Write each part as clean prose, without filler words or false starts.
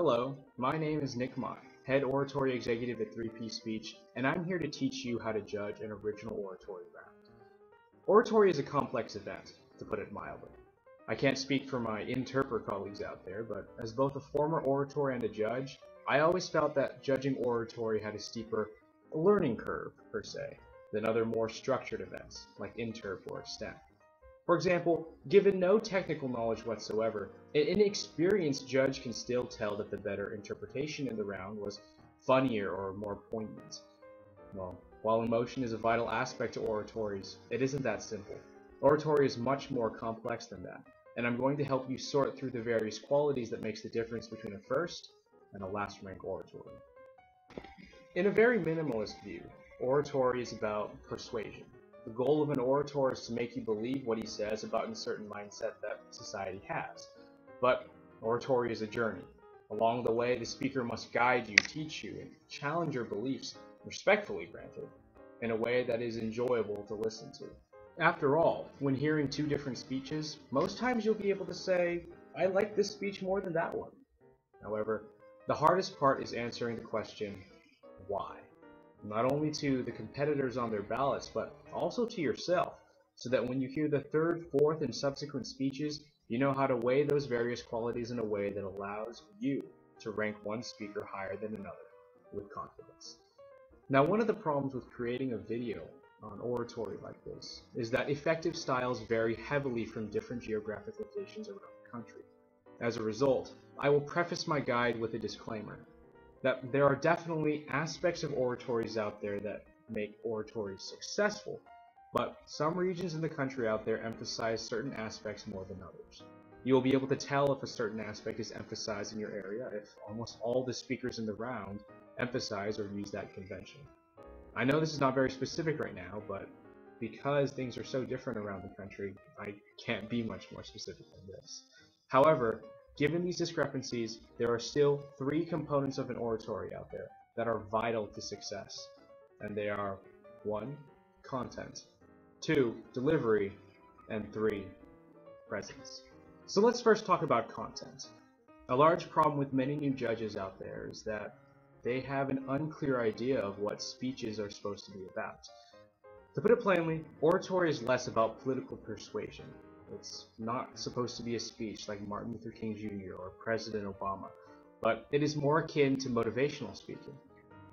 Hello, my name is Nick Mai, Head Oratory Executive at 3P Speech, and I'm here to teach you how to judge an original oratory round. Oratory is a complex event, to put it mildly. I can't speak for my interpreter colleagues out there, but as both a former orator and a judge, I always felt that judging oratory had a steeper learning curve, per se, than other more structured events, like interp or stem. For example, given no technical knowledge whatsoever, an inexperienced judge can still tell that the better interpretation in the round was funnier or more poignant. Well, while emotion is a vital aspect to oratories, it isn't that simple. Oratory is much more complex than that, and I'm going to help you sort through the various qualities that makes the difference between a first and a last rank oratory. In a very minimalist view, oratory is about persuasion. The goal of an orator is to make you believe what he says about a certain mindset that society has. But oratory is a journey. Along the way, the speaker must guide you, teach you, and challenge your beliefs, respectfully granted, in a way that is enjoyable to listen to. After all, when hearing two different speeches, most times you'll be able to say, I like this speech more than that one. However, the hardest part is answering the question, why? Not only to the competitors on their ballots, but also to yourself, so that when you hear the third, fourth, and subsequent speeches, you know how to weigh those various qualities in a way that allows you to rank one speaker higher than another with confidence. Now, one of the problems with creating a video on oratory like this is that effective styles vary heavily from different geographic locations around the country. As a result, I will preface my guide with a disclaimer that there are definitely aspects of oratories out there that make oratories successful, but some regions in the country out there emphasize certain aspects more than others. You will be able to tell if a certain aspect is emphasized in your area if almost all the speakers in the round emphasize or use that convention. I know this is not very specific right now, but because things are so different around the country, I can't be much more specific than this. However, given these discrepancies, there are still three components of an oratory out there that are vital to success, and they are 1. Content, 2. Delivery, and 3. Presence. So let's first talk about content. A large problem with many new judges out there is that they have an unclear idea of what speeches are supposed to be about. To put it plainly, oratory is less about political persuasion. It's not supposed to be a speech like Martin Luther King Jr. or President Obama, but it is more akin to motivational speaking.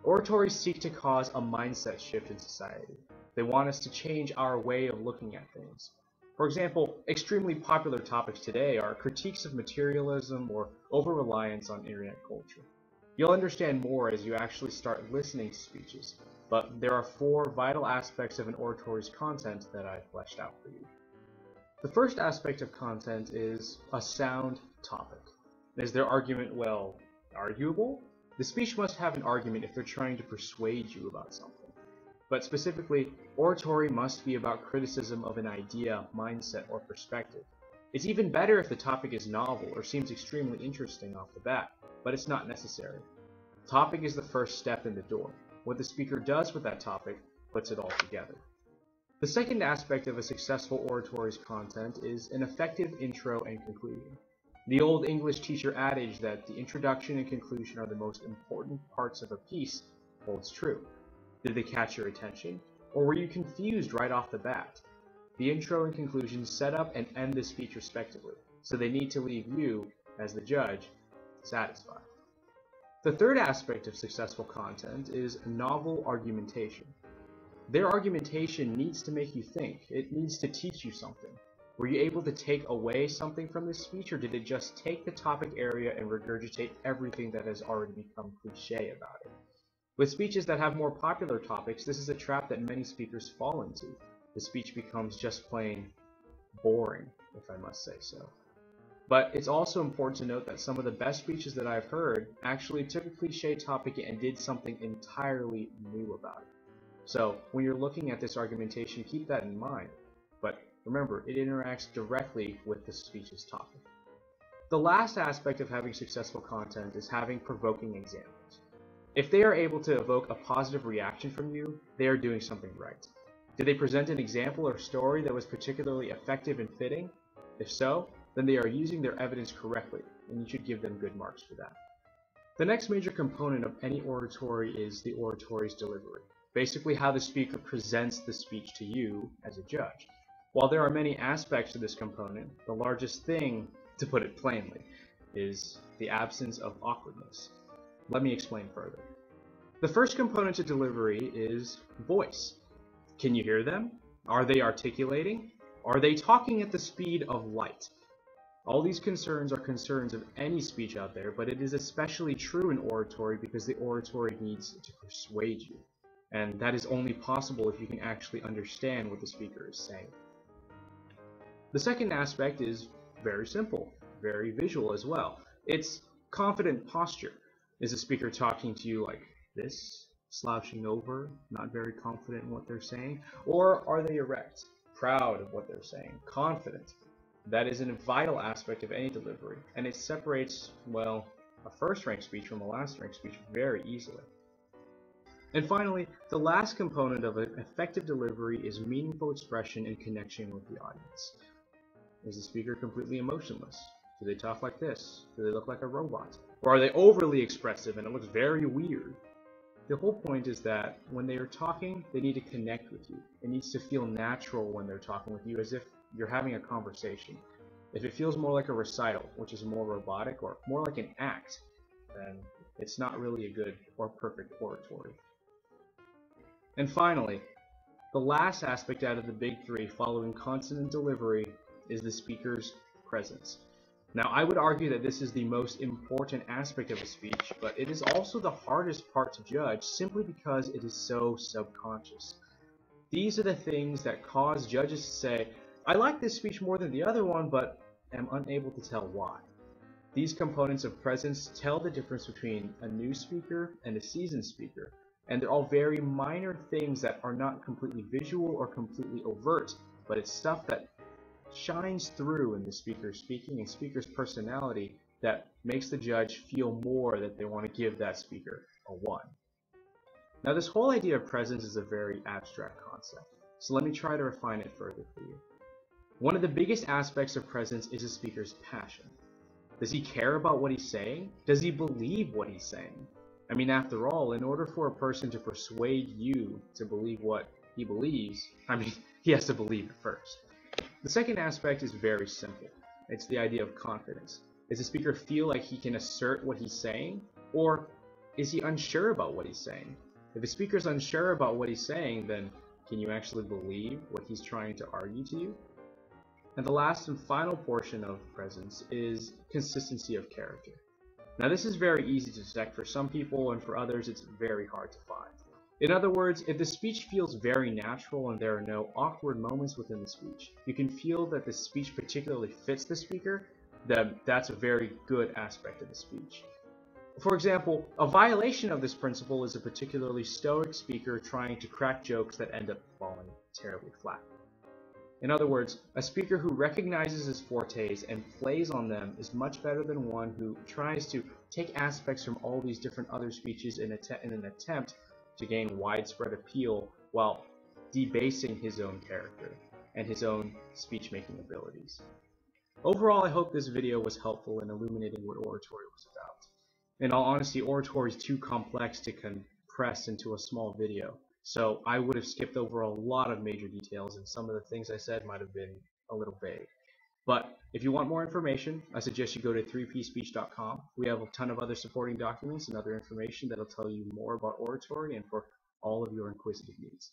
Oratories seek to cause a mindset shift in society. They want us to change our way of looking at things. For example, extremely popular topics today are critiques of materialism or over-reliance on internet culture. You'll understand more as you actually start listening to speeches, but there are 4 vital aspects of an oratory's content that I've fleshed out for you. The first aspect of content is a sound topic. Is their argument, well, arguable? The speech must have an argument if they're trying to persuade you about something. But specifically, oratory must be about criticism of an idea, mindset, or perspective. It's even better if the topic is novel or seems extremely interesting off the bat, but it's not necessary. Topic is the first step in the door. What the speaker does with that topic puts it all together. The second aspect of a successful oratory's content is an effective intro and conclusion. The old English teacher adage that the introduction and conclusion are the most important parts of a piece holds true. Did they catch your attention, or were you confused right off the bat? The intro and conclusion set up and end the speech respectively, so they need to leave you, as the judge, satisfied. The third aspect of successful content is novel argumentation. Their argumentation needs to make you think. It needs to teach you something. Were you able to take away something from this speech, or did it just take the topic area and regurgitate everything that has already become cliche about it? With speeches that have more popular topics, this is a trap that many speakers fall into. The speech becomes just plain boring, if I must say so. But it's also important to note that some of the best speeches that I've heard actually took a cliche topic and did something entirely new about it. So when you're looking at this argumentation, keep that in mind. But remember, it interacts directly with the speech's topic. The last aspect of having successful content is having provoking examples. If they are able to evoke a positive reaction from you, they are doing something right. Did they present an example or story that was particularly effective and fitting? If so, then they are using their evidence correctly, and you should give them good marks for that. The next major component of any oratory is the oratory's delivery, basically how the speaker presents the speech to you as a judge. While there are many aspects to this component, the largest thing, to put it plainly, is the absence of awkwardness. Let me explain further. The first component to delivery is voice. Can you hear them? Are they articulating? Are they talking at the speed of light? All these concerns are concerns of any speech out there, but it is especially true in oratory because the oratory needs to persuade you. And that is only possible if you can actually understand what the speaker is saying. The second aspect is very simple, very visual as well. It's confident posture. Is the speaker talking to you like this, slouching over, not very confident in what they're saying? Or are they erect, proud of what they're saying, confident? That is a vital aspect of any delivery, and it separates, well, a first-rank speech from a last-rank speech very easily. And finally, the last component of an effective delivery is meaningful expression and connection with the audience. Is the speaker completely emotionless? Do they talk like this? Do they look like a robot? Or are they overly expressive and it looks very weird? The whole point is that when they are talking, they need to connect with you. It needs to feel natural when they're talking with you, as if you're having a conversation. If it feels more like a recital, which is more robotic, or more like an act, then it's not really a good or perfect oratory. And finally, the last aspect out of the big three following consonant delivery is the speaker's presence. Now, I would argue that this is the most important aspect of a speech, but it is also the hardest part to judge simply because it is so subconscious. These are the things that cause judges to say, I like this speech more than the other one, but am unable to tell why. These components of presence tell the difference between a new speaker and a seasoned speaker, and they're all very minor things that are not completely visual or completely overt, but it's stuff that shines through in the speaker speaking and speaker's personality that makes the judge feel more that they want to give that speaker a 1. Now, this whole idea of presence is a very abstract concept, so let me try to refine it further for you. One of the biggest aspects of presence is a speaker's passion. Does he care about what he's saying? Does he believe what he's saying? I mean, after all, in order for a person to persuade you to believe what he believes, he has to believe it first. The second aspect is very simple. It's the idea of confidence. Does the speaker feel like he can assert what he's saying? Or is he unsure about what he's saying? If the speaker's unsure about what he's saying, then can you actually believe what he's trying to argue to you? And the last and final portion of presence is consistency of character. Now, this is very easy to detect for some people, and for others it's very hard to find. In other words, if the speech feels very natural and there are no awkward moments within the speech, you can feel that the speech particularly fits the speaker, then that's a very good aspect of the speech. For example, a violation of this principle is a particularly stoic speaker trying to crack jokes that end up falling terribly flat. In other words, a speaker who recognizes his fortes and plays on them is much better than one who tries to take aspects from all these different other speeches in an attempt to gain widespread appeal while debasing his own character and his own speech-making abilities. Overall, I hope this video was helpful in illuminating what oratory was about. In all honesty, oratory is too complex to compress into a small video, so I would have skipped over a lot of major details, and some of the things I said might have been a little vague. But if you want more information, I suggest you go to 3pspeech.com. We have a ton of other supporting documents and other information that'll tell you more about oratory and for all of your inquisitive needs.